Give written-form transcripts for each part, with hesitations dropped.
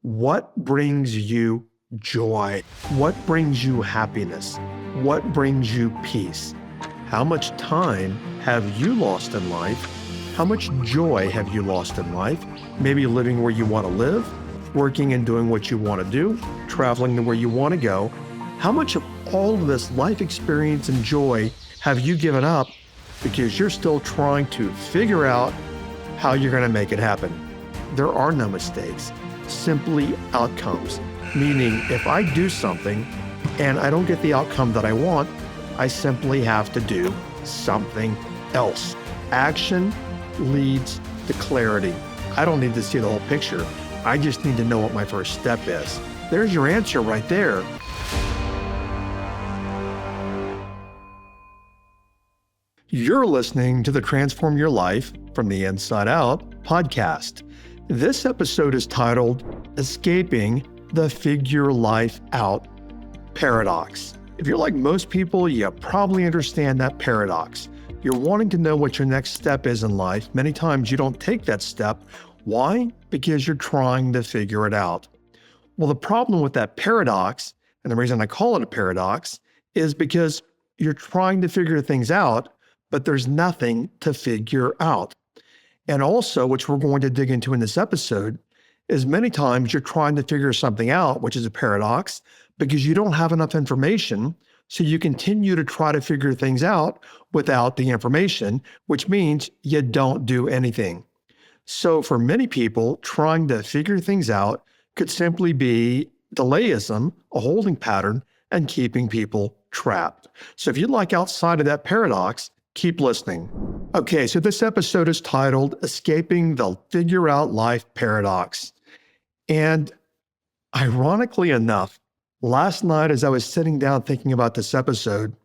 What brings you joy? What brings you happiness? What brings you peace? How much time have you lost in life? How much joy have you lost in life? Maybe living where you want to live, working and doing what you want to do, traveling to where you want to go. How much of all of this life experience and joy have you given up because you're still trying to figure out how you're going to make it happen? There are no mistakes, simply outcomes. Meaning, if I do something and I don't get the outcome that I want, I simply have to do something else. Action leads to clarity. I don't need to see the whole picture. I just need to know what my first step is. There's your answer right there. You're listening to the Transform Your Life from the Inside Out podcast. This episode is titled Escaping the Figure Life Out Paradox. If you're like most people, you probably understand that paradox. You're wanting to know what your next step is in life. Many times you don't take that step. Why? Because you're trying to figure it out. Well, the problem with that paradox, and the reason I call it a paradox, is because you're trying to figure things out, but there's nothing to figure out. And also, which we're going to dig into in this episode, is many times you're trying to figure something out, which is a paradox, because you don't have enough information. So you continue to try to figure things out without the information, which means you don't do anything. So for many people, trying to figure things out could simply be delayism, a holding pattern, and keeping people trapped. So if you'd like outside of that paradox, keep listening. Okay, so this episode is titled Escaping the Figure Out Life Paradox. And ironically enough, last night as I was sitting down thinking about this episode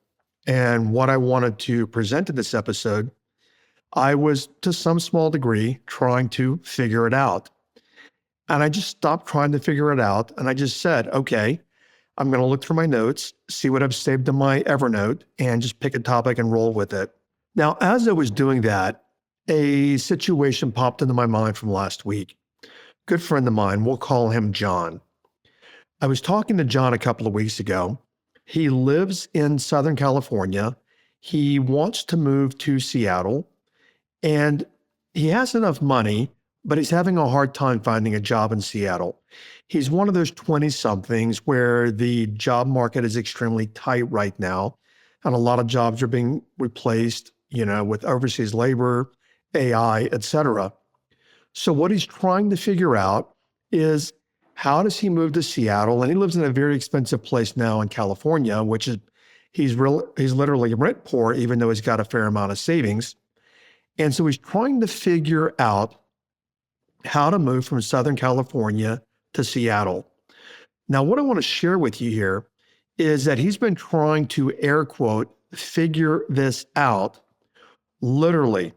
and what I wanted to present in this episode, I was to some small degree trying to figure it out. And I just stopped trying to figure it out. And I just said, okay, I'm going to look through my notes, see what I've saved in my Evernote, and just pick a topic and roll with it. Now, as I was doing that, a situation popped into my mind from last week. Good friend of mine, we'll call him John. I was talking to John a couple of weeks ago. He lives in Southern California. He wants to move to Seattle, and he has enough money, but he's having a hard time finding a job in Seattle. He's one of those 20-somethings where the job market is extremely tight right now, and a lot of jobs are being replaced, with overseas labor, AI, etc. So what he's trying to figure out is, how does he move to Seattle? And he lives in a very expensive place now in California, which is, he's literally rent poor, even though he's got a fair amount of savings. And so he's trying to figure out how to move from Southern California to Seattle. Now, what I want to share with you here is that he's been trying to, air quote, figure this out literally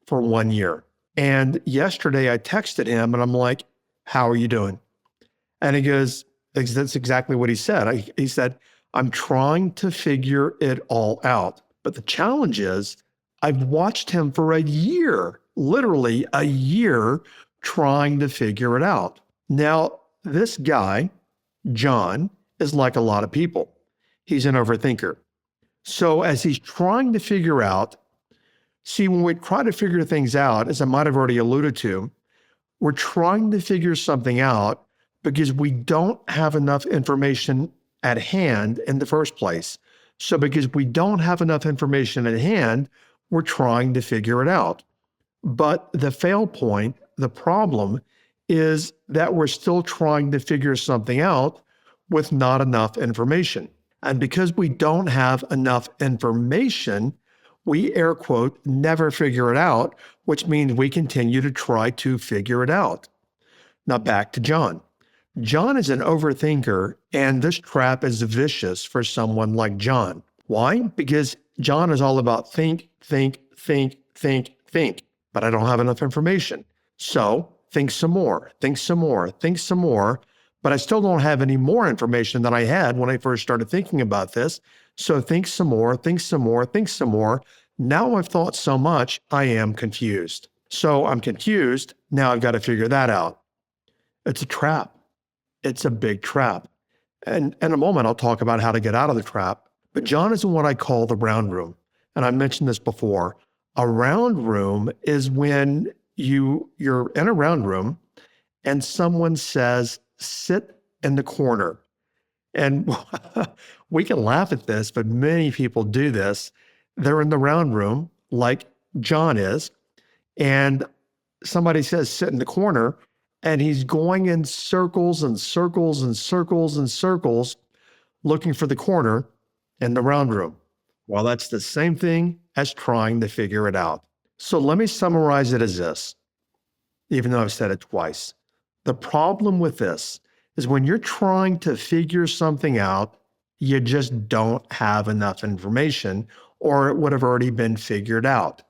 for 1 year. And yesterday I texted him and I'm like, how are you doing? And he goes, that's exactly what he said. He said, I'm trying to figure it all out. But the challenge is I've watched him for a year, literally a year, trying to figure it out. Now, this guy, John, is like a lot of people. He's an overthinker. So as he's trying to figure out, when we try to figure things out, as I might have already alluded to, we're trying to figure something out because we don't have enough information at hand in the first place. So because we don't have enough information at hand, we're trying to figure it out. But the fail point, the problem, is that we're still trying to figure something out with not enough information. And because we don't have enough information, we, air quote, never figure it out, which means we continue to try to figure it out. Now back to John. John is an overthinker, and this trap is vicious for someone like John. Why? Because John is all about think. But I don't have enough information. So think some more. But I still don't have any more information than I had when I first started thinking about this. So think some more. Now I've thought so much, I am confused. So I'm confused. Now I've got to figure that out. It's a trap. it's a big trap. And in a moment, I'll talk about how to get out of the trap. But John is in what I call the round room. And I mentioned this before. A round room is when you're in a round room and someone says, sit in the corner. And we can laugh at this, but many people do this. They're in the round room, like John is, and somebody says, sit in the corner, and he's going in circles and circles and circles and circles looking for the corner in the round room. Well, that's the same thing as trying to figure it out. So let me summarize it as this, even though I've said it twice. The problem with this is when you're trying to figure something out, you just don't have enough information, or it would have already been figured out.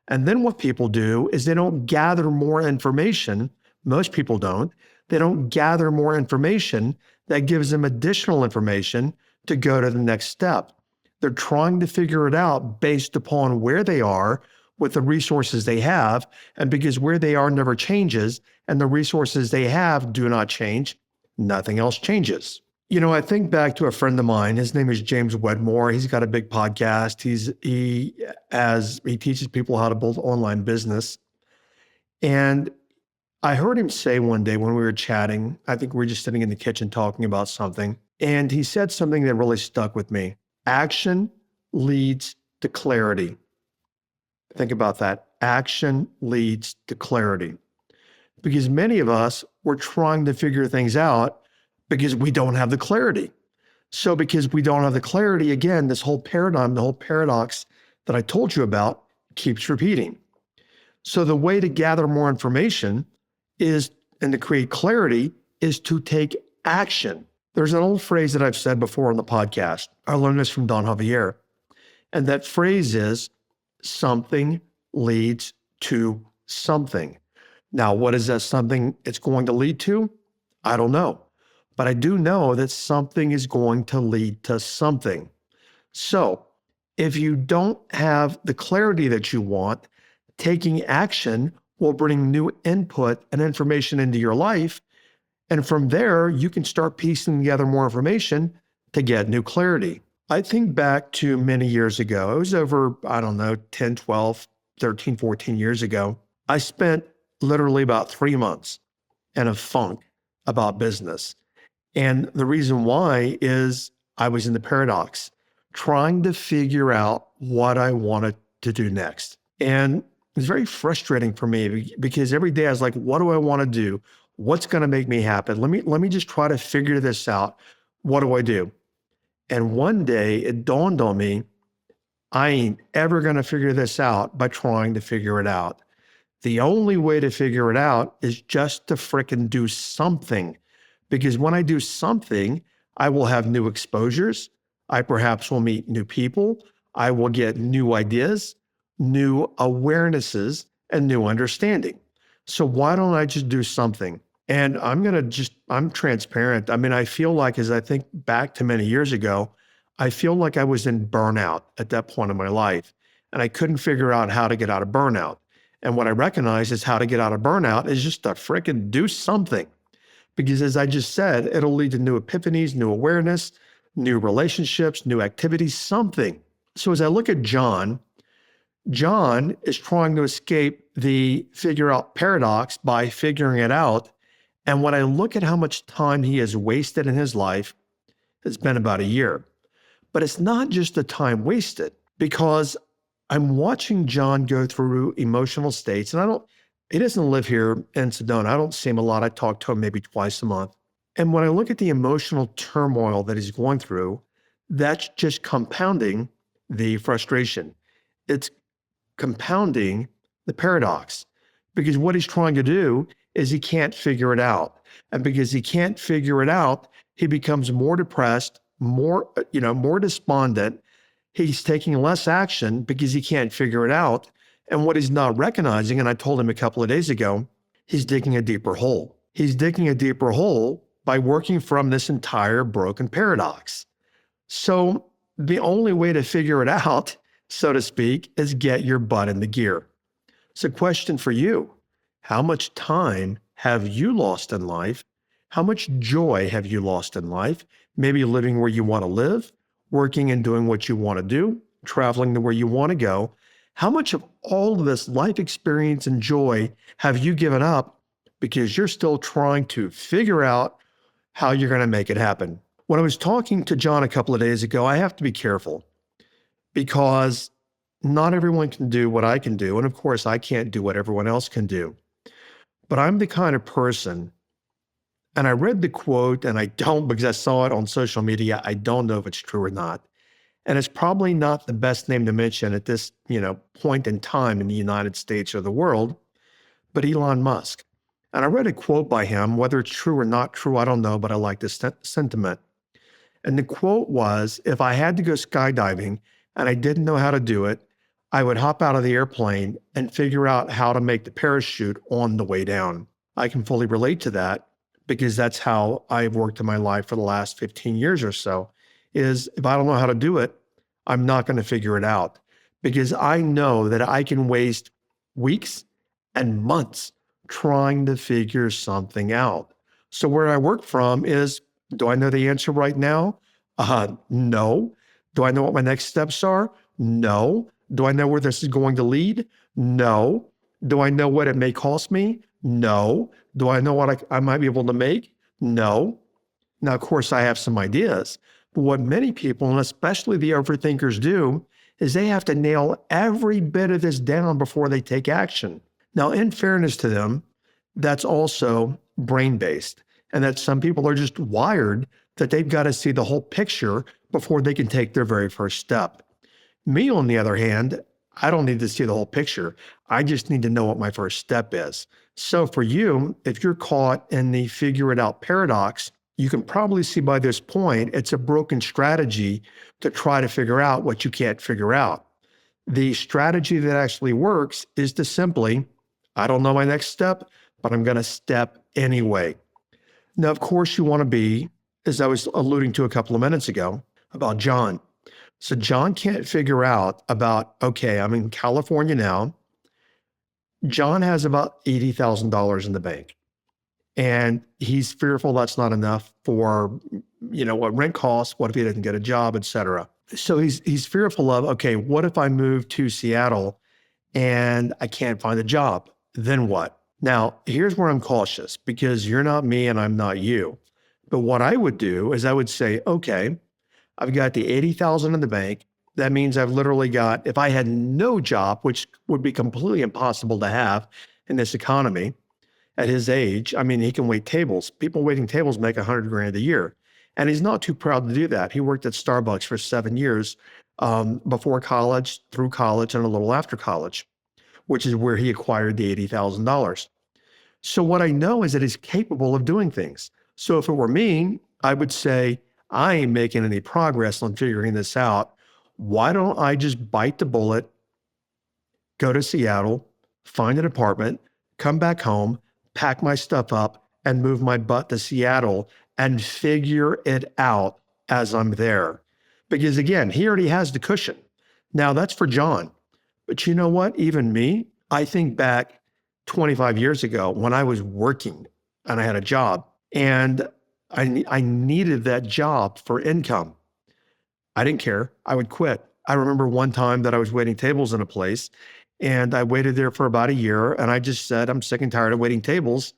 And then what people do is they don't gather more information. Most people don't. They don't gather more information that gives them additional information to go to the next step. They're trying to figure it out based upon where they are with the resources they have. And because where they are never changes and the resources they have do not change, nothing else changes. You know, I think back to a friend of mine. His name is James Wedmore. He's got a big podcast. He teaches people how to build online business. And I heard him say one day when we were chatting, I think we were just sitting in the kitchen talking about something, and he said something that really stuck with me. Action leads to clarity. Think about that. Action leads to clarity. Because many of us, we're trying to figure things out because we don't have the clarity. So because we don't have the clarity, again, this whole paradigm, the whole paradox that I told you about keeps repeating. So the way to gather more information is, and to create clarity, is to take action. There's an old phrase that I've said before on the podcast. I learned this from Don Javier. And that phrase is, something leads to something. Now, what is that something it's going to lead to? I don't know. But I do know that something is going to lead to something. So if you don't have the clarity that you want, taking action will bring new input and information into your life. And from there, you can start piecing together more information to get new clarity. I think back to many years ago. It was over, 10, 12, 13, 14 years ago. I spent literally about 3 months in a funk about business. And the reason why is I was in the paradox, trying to figure out what I wanted to do next. And it's very frustrating for me because every day I was like, what do I want to do? What's going to make me happy? Let me just try to figure this out. What do I do? And one day it dawned on me, I ain't ever going to figure this out by trying to figure it out. The only way to figure it out is just to frickin' do something. Because when I do something, I will have new exposures. I perhaps will meet new people. I will get new ideas, new awarenesses, and new understanding. So why don't I just do something? And I'm transparent. I mean, I feel like, as I think back to many years ago, I feel like I was in burnout at that point in my life. And I couldn't figure out how to get out of burnout. And what I recognize is how to get out of burnout is just to frickin' do something. Because as I just said, it'll lead to new epiphanies, new awareness, new relationships, new activities, something. So as I look at John is trying to escape the figure out paradox by figuring it out. And when I look at how much time he has wasted in his life, it's been about a year. But it's not just the time wasted, because I'm watching John go through emotional states, and he doesn't live here in Sedona. I don't see him a lot. I talk to him maybe twice a month. And when I look at the emotional turmoil that he's going through, that's just compounding the frustration. It's compounding the paradox, because what he's trying to do is he can't figure it out. And because he can't figure it out, he becomes more depressed, more despondent. He's taking less action because he can't figure it out. And what he's not recognizing, and I told him a couple of days ago, he's digging a deeper hole. He's digging a deeper hole by working from this entire broken paradox. So the only way to figure it out, so to speak, is get your butt in the gear. So question for you, how much time have you lost in life How much joy have you lost in life? Maybe living where you want to live, working and doing what you want to do, traveling to where you want to go. How much of all of this life experience and joy have you given up because you're still trying to figure out how you're going to make it happen? When I was talking to John a couple of days ago, I have to be careful because not everyone can do what I can do. And of course, I can't do what everyone else can do. But I'm the kind of person, and I read the quote, and I don't, because I saw it on social media, I don't know if it's true or not. And it's probably not the best name to mention at this, point in time in the United States or the world, but Elon Musk. And I read a quote by him, whether it's true or not true, I don't know, but I like this sentiment. And the quote was, if I had to go skydiving and I didn't know how to do it, I would hop out of the airplane and figure out how to make the parachute on the way down. I can fully relate to that because that's how I've worked in my life for the last 15 years or so, is if I don't know how to do it, I'm not going to figure it out because I know that I can waste weeks and months trying to figure something out. So where I work from is, do I know the answer right now? No. Do I know what my next steps are? No. Do I know where this is going to lead? No. Do I know what it may cost me? No. Do I know what I might be able to make? No. Now, of course, I have some ideas, but what many people, and especially the overthinkers, do is they have to nail every bit of this down before they take action. Now, in fairness to them, that's also brain-based, and that some people are just wired that they've got to see the whole picture before they can take their very first step. Me, on the other hand, I don't need to see the whole picture. I just need to know what my first step is. So for you, if you're caught in the figure it out paradox, you can probably see by this point, it's a broken strategy to try to figure out what you can't figure out. The strategy that actually works is to simply, I don't know my next step, but I'm going to step anyway. Now, of course, you want to be, as I was alluding to a couple of minutes ago, about John. So John can't figure out about, okay, I'm in California now. John has about $80,000 in the bank. And he's fearful that's not enough for, what rent costs, what if he doesn't get a job, et cetera. So he's fearful of, okay, what if I move to Seattle and I can't find a job? Then what? Now, here's where I'm cautious because you're not me and I'm not you. But what I would do is I would say, okay, I've got the 80,000 in the bank. That means I've literally got, if I had no job, which would be completely impossible to have in this economy at his age, I mean, he can wait tables. People waiting tables make $100,000 a year. And he's not too proud to do that. He worked at Starbucks for 7 years before college, through college, and a little after college, which is where he acquired the $80,000. So what I know is that he's capable of doing things. So if it were me, I would say, I ain't making any progress on figuring this out. Why don't I just bite the bullet, go to Seattle, find an apartment, come back home, pack my stuff up, and move my butt to Seattle and figure it out as I'm there. Because again, he already has the cushion. Now that's for John. But you know what? Even me, I think back 25 years ago when I was working and I had a job and I needed that job for income. I didn't care. I would quit. I remember one time that I was waiting tables in a place and I waited there for about a year and I just said, I'm sick and tired of waiting tables.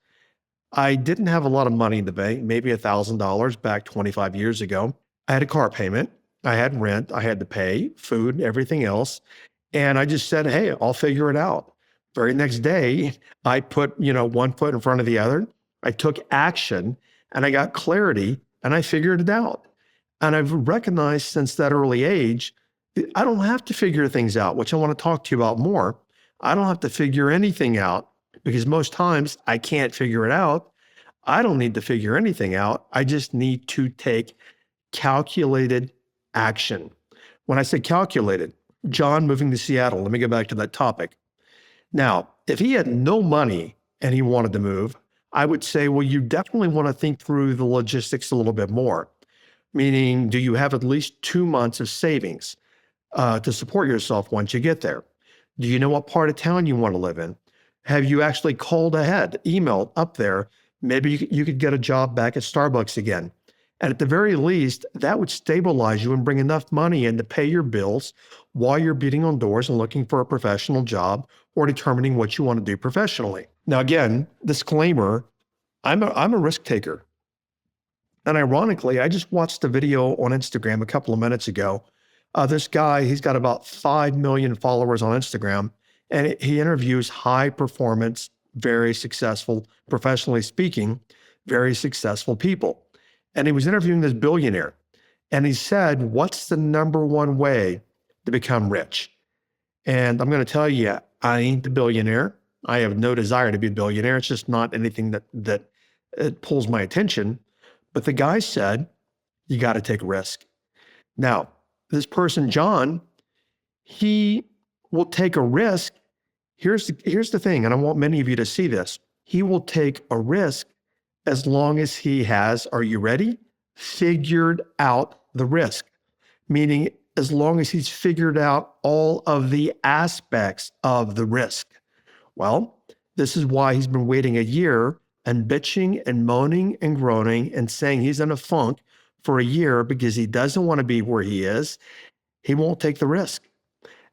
I didn't have a lot of money in the bank, maybe $1,000 back 25 years ago. I had a car payment. I had rent. I had to pay food, everything else. And I just said, hey, I'll figure it out. Very next day, I put, one foot in front of the other. I took action and I got clarity and I figured it out. And I've recognized since that early age, that I don't have to figure things out, which I want to talk to you about more. I don't have to figure anything out because most times I can't figure it out. I don't need to figure anything out. I just need to take calculated action. When I say calculated, John moving to Seattle, let me go back to that topic. Now, if he had no money and he wanted to move, I would say, well, you definitely want to think through the logistics a little bit more. Meaning, do you have at least 2 months of savings to support yourself once you get there? Do you know what part of town you want to live in? Have you actually called ahead, emailed up there Maybe you could get a job back at Starbucks again. And at the very least, that would stabilize you and bring enough money in to pay your bills while you're beating on doors and looking for a professional job or determining what you want to do professionally. Now, again, disclaimer, I'm a risk taker. And ironically, I just watched a video on Instagram a couple of minutes ago. This guy, he's got about 5 million followers on Instagram, and he interviews high performance, very successful, professionally speaking, very successful people. And he was interviewing this billionaire. And he said, what's the number one way to become rich? And I'm going to tell you, I ain't the billionaire. I have no desire to be a billionaire. It's just not anything that it pulls my attention. But the guy said, you got to take a risk. Now, this person, John, he will take a risk. Here's the thing, and I want many of you to see this. He will take a risk as long as he has, are you ready? Figured out the risk. Meaning, as long as he's figured out all of the aspects of the risk. Well, this is why he's been waiting a year and bitching and moaning and groaning and saying he's in a funk for a year because he doesn't want to be where he is. He won't take the risk.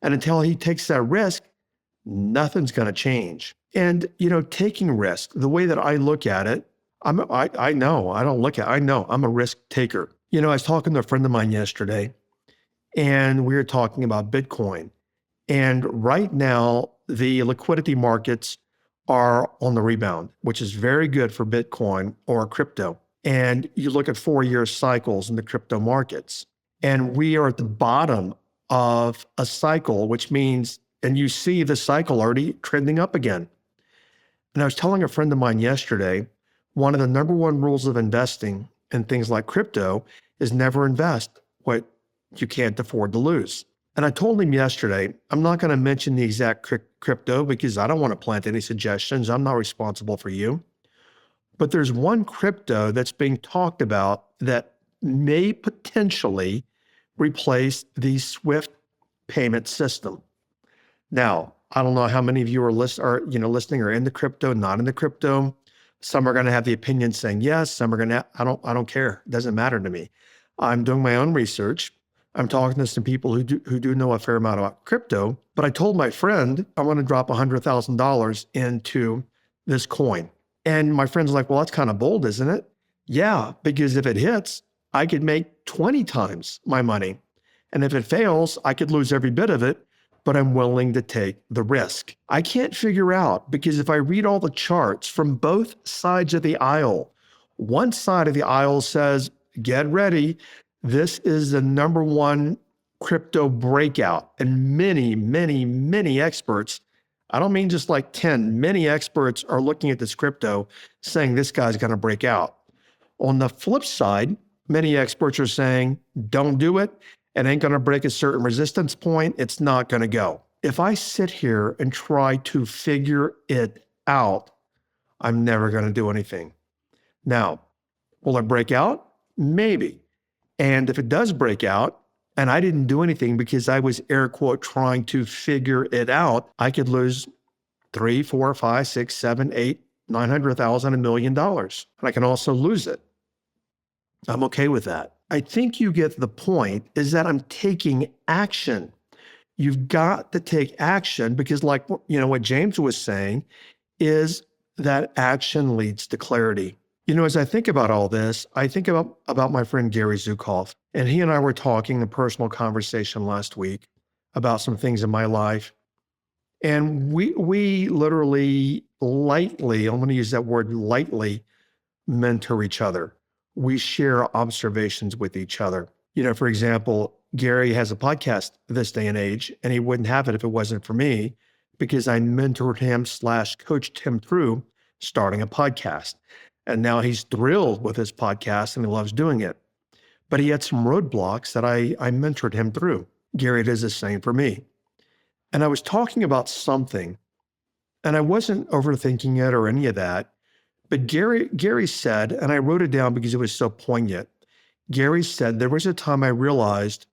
And until he takes that risk, nothing's going to change. And, taking risk, the way that I look at it, I know I'm a risk taker. I was talking to a friend of mine yesterday, and we were talking about Bitcoin. And right now, the liquidity markets are on the rebound, which is very good for Bitcoin or crypto. And you look at 4-year cycles in the crypto markets, and we are at the bottom of a cycle, which means, and you see the cycle already trending up again. And I was telling a friend of mine yesterday, one of the number one rules of investing in things like crypto is never invest what you can't afford to lose. And I told him yesterday, I'm not going to mention the exact crypto because I don't want to plant any suggestions. I'm not responsible for you. But there's one crypto that's being talked about that may potentially replace the SWIFT payment system. Now, I don't know how many of you are listening or in the crypto, not in the crypto. Some are going to have the opinion saying yes. Some are going to. I don't care. It doesn't matter to me. I'm doing my own research. I'm talking to some people who do know a fair amount about crypto. But I told my friend I want to drop $100,000 into this coin, and my friend's like, "Well, that's kind of bold, isn't it?" Yeah, because if it hits, I could make 20 times my money, and if it fails, I could lose every bit of it. But I'm willing to take the risk. I can't figure out, because if I read all the charts from both sides of the aisle, one side of the aisle says, get ready. This is the number one crypto breakout. And many, many, many experts, I don't mean just like 10, many experts are looking at this crypto saying this guy's going to break out. On the flip side, many experts are saying, don't do it. It ain't going to break a certain resistance point. It's not going to go. If I sit here and try to figure it out, I'm never going to do anything. Now, will it break out? Maybe. And if it does break out, and I didn't do anything because I was air quote trying to figure it out, I could lose 3, 4, 5, 6, 7, 8, 900,000, $1 million. And I can also lose it. I'm okay with that. I think you get the point, is that I'm taking action. You've got to take action because what James was saying is that action leads to clarity. As I think about all this, I think about my friend Gary Zukav, and he and I were talking a personal conversation last week about some things in my life. And we literally lightly, I'm going to use that word lightly, mentor each other. We share observations with each other. For example, Gary has a podcast this day and age, and he wouldn't have it if it wasn't for me, because I mentored him / coached him through starting a podcast. And now he's thrilled with his podcast and he loves doing it. But he had some roadblocks that I mentored him through. Gary does the same for me. And I was talking about something, and I wasn't overthinking it or any of that. But Gary said, and I wrote it down because it was so poignant. Gary said, there was a time I realized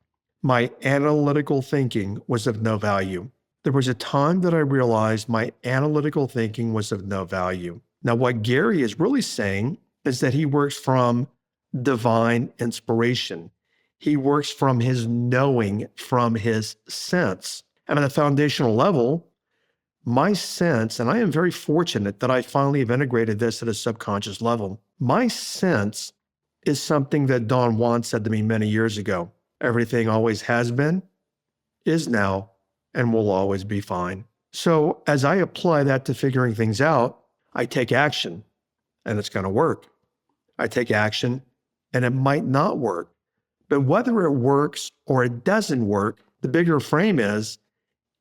my analytical thinking was of no value. There was a time that I realized my analytical thinking was of no value. Now, what Gary is really saying is that he works from divine inspiration. He works from his knowing, from his sense. And at a foundational level, my sense, and I am very fortunate that I finally have integrated this at a subconscious level. My sense is something that Don Juan said to me many years ago. Everything always has been, is now, and will always be fine. So as I apply that to figuring things out, I take action and it's going to work. I take action and it might not work. But whether it works or it doesn't work, the bigger frame is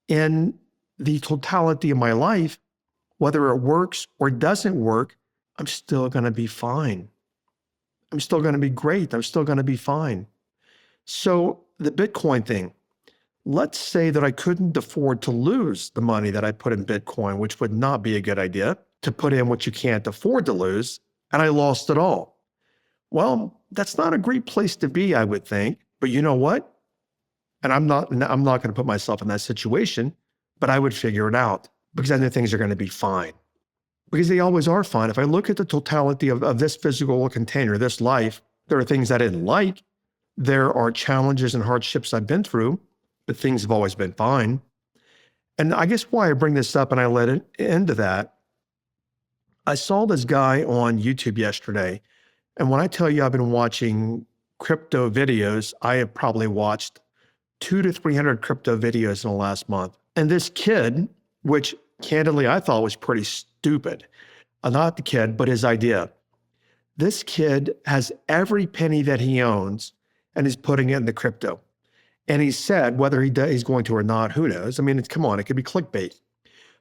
in the totality of my life, whether it works or doesn't work, I'm still going to be fine. I'm still going to be great. I'm still going to be fine. So the Bitcoin thing, let's say that I couldn't afford to lose the money that I put in Bitcoin, which would not be a good idea to put in what you can't afford to lose, and I lost it all. Well, that's not a great place to be, I would think. But you know what? And I'm not going to put myself in that situation, but I would figure it out because I know things are going to be fine. Because they always are fine. If I look at the totality of this physical container, this life, there are things I didn't like. There are challenges and hardships I've been through, but things have always been fine. And I guess why I bring this up and I let it into that, I saw this guy on YouTube yesterday. And when I tell you I've been watching crypto videos, I have probably watched 200 to 300 crypto videos in the last month. And this kid, which candidly I thought was pretty stupid, not the kid, but his idea. This kid has every penny that he owns and he's putting it in the crypto. And he said, whether he's going to or not, who knows? I mean, come on, it could be clickbait.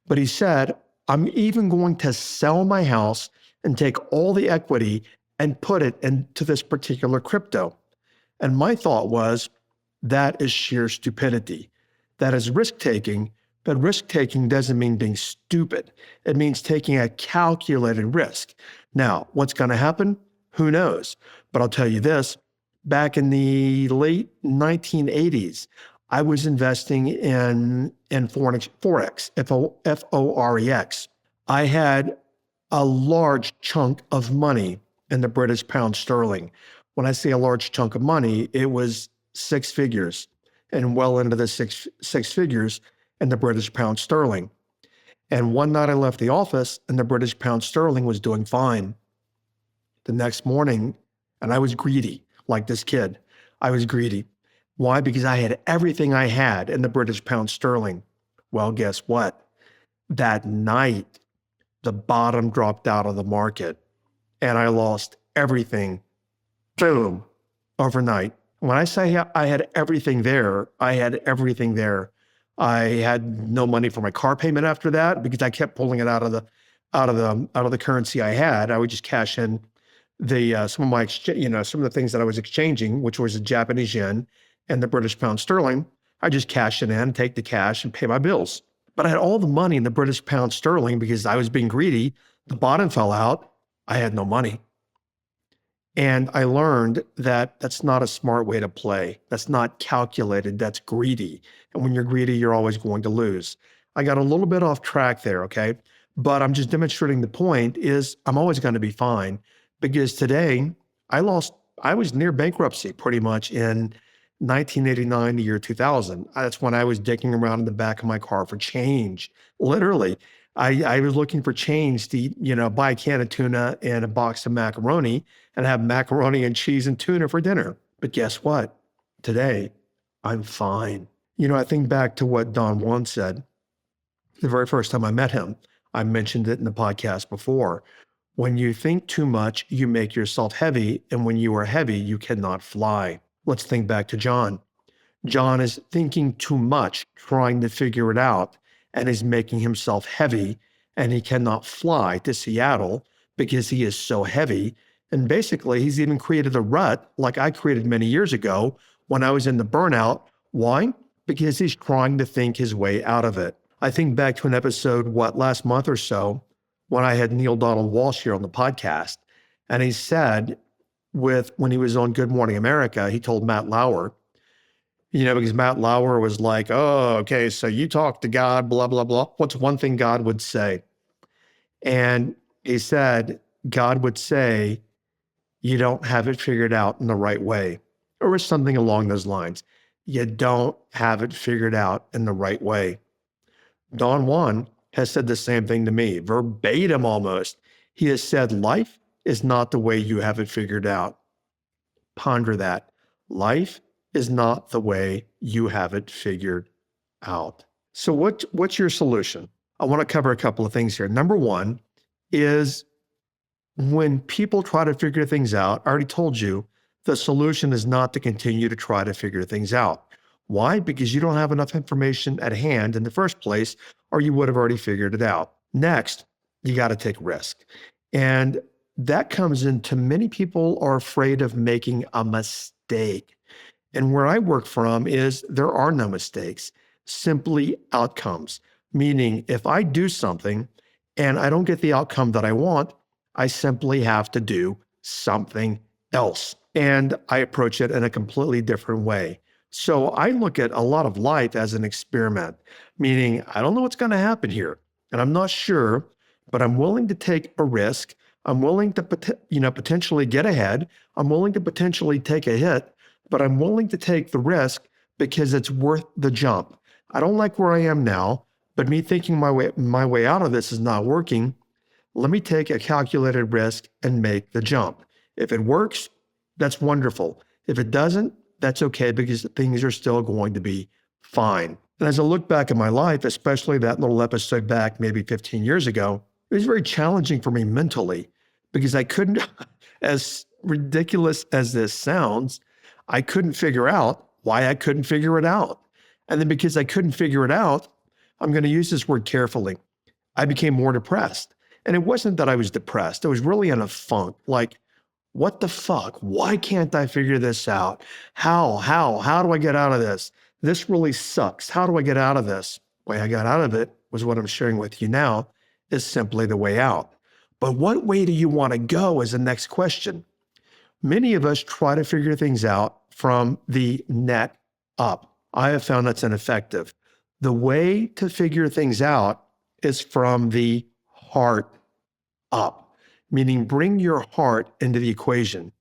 But he said, I'm even going to sell my house and take all the equity and put it into this particular crypto. And my thought was, that is sheer stupidity. That is risk-taking, but risk-taking doesn't mean being stupid. It means taking a calculated risk. Now, what's going to happen? Who knows? But I'll tell you this, back in the late 1980s, I was investing in Forex, F-O-R-E-X. I had a large chunk of money in the British pound sterling. When I say a large chunk of money, it was six figures and well into the six figures in the British pound sterling. And one night I left the office and the British pound sterling was doing fine. The next morning, and I was greedy, like this kid. I was greedy. Why? Because I had everything I had in the British pound sterling. Well, guess what? That night, the bottom dropped out of the market and I lost everything. Boom, overnight. When I say I had everything there, I had everything there. I had no money for my car payment after that because I kept pulling it out of the currency I had. I would just cash in some of the things that I was exchanging, which was the Japanese yen and the British pound sterling. I just cash it in, take the cash, and pay my bills. But I had all the money in the British pound sterling because I was being greedy. The bottom fell out. I had no money. And I learned that that's not a smart way to play. That's not calculated. That's greedy. And when you're greedy, you're always going to lose. I got a little bit off track there, okay? But I'm just demonstrating the point is I'm always going to be fine because today I was near bankruptcy pretty much in 1989, the year 2000. That's when I was digging around in the back of my car for change. Literally, I was looking for change to buy a can of tuna and a box of macaroni and have macaroni and cheese and tuna for dinner. But guess what? Today, I'm fine. I think back to what Don Juan said the very first time I met him. I mentioned it in the podcast before. When you think too much, you make yourself heavy. And when you are heavy, you cannot fly. Let's think back to John. John is thinking too much, trying to figure it out, and is making himself heavy, and he cannot fly to Seattle because he is so heavy. And basically, he's even created a rut like I created many years ago when I was in the burnout. Why? Because he's trying to think his way out of it. I think back to an episode, last month or so, when I had Neil Donald Walsh here on the podcast, and he said, when he was on Good Morning America, he told Matt Lauer, because Matt Lauer was like, oh, okay, so you talk to God, blah, blah, blah. What's one thing God would say? And He said, God would say, you don't have it figured out in the right way, or something along those lines. You don't have it figured out in the right way. Don Juan has said the same thing to me, verbatim almost. He has said, life is not the way you have it figured out. Ponder that. Life is not the way you have it figured out. So what's your solution? I want to cover a couple of things here. Number one is when people try to figure things out, I already told you, the solution is not to continue to try to figure things out. Why? Because you don't have enough information at hand in the first place, or you would have already figured it out. Next, you got to take risk. And that comes into many people are afraid of making a mistake. And where I work from is there are no mistakes, simply outcomes. Meaning if I do something and I don't get the outcome that I want, I simply have to do something else. And I approach it in a completely different way. So I look at a lot of life as an experiment, meaning I don't know what's going to happen here. And I'm not sure, but I'm willing to take a risk. I'm willing to potentially get ahead. I'm willing to potentially take a hit, but I'm willing to take the risk because it's worth the jump. I don't like where I am now, but me thinking my way out of this is not working. Let me take a calculated risk and make the jump. If it works, that's wonderful. If it doesn't, that's okay because things are still going to be fine. And as I look back at my life, especially that little episode back maybe 15 years ago, it was very challenging for me mentally because I couldn't, as ridiculous as this sounds, I couldn't figure out why I couldn't figure it out. And then because I couldn't figure it out, I'm going to use this word carefully, I became more depressed. And it wasn't that I was depressed. I was really in a funk. Like, what the fuck? Why can't I figure this out? How do I get out of this? This really sucks. How do I get out of this? The way I got out of it was what I'm sharing with you now is simply the way out. But what way do you want to go is the next question. Many of us try to figure things out from the neck up. I have found that's ineffective. The way to figure things out is from the heart up, meaning bring your heart into the equation.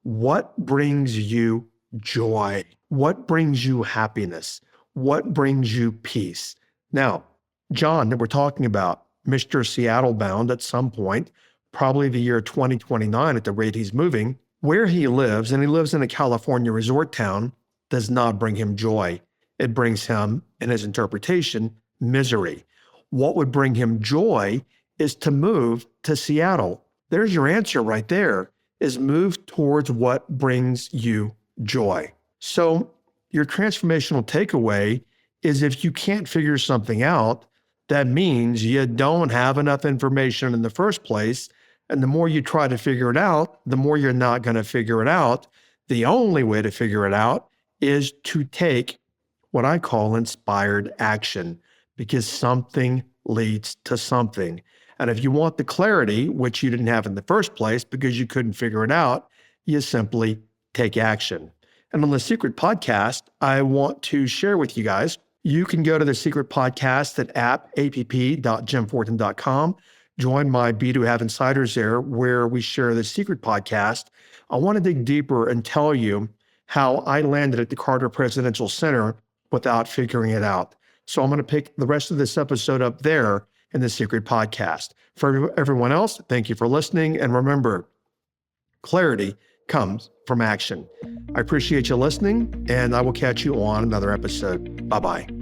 What brings you joy? What brings you happiness? What brings you peace? Now, John that we're talking about, Mr. Seattle bound at some point, probably the year 2029 at the rate he's moving, where he lives, and he lives in a California resort town, does not bring him joy. It brings him, in his interpretation, misery. What would bring him joy is to move to Seattle. There's your answer right there, is move towards what brings you joy. So your transformational takeaway is if you can't figure something out, that means you don't have enough information in the first place. And the more you try to figure it out, the more you're not going to figure it out. The only way to figure it out is to take what I call inspired action, because something leads to something. And if you want the clarity, which you didn't have in the first place because you couldn't figure it out, you simply take action. And on the Secret Podcast, I want to share with you guys, you can go to the Secret Podcast at app.jimfortin.com. Join my Be2 Have Insiders there where we share the Secret Podcast. I want to dig deeper and tell you how I landed at the Carter Presidential Center without figuring it out. So I'm going to pick the rest of this episode up there in the Secret Podcast. For everyone else, thank you for listening. And remember, clarity comes from action. I appreciate you listening, and I will catch you on another episode. Bye-bye.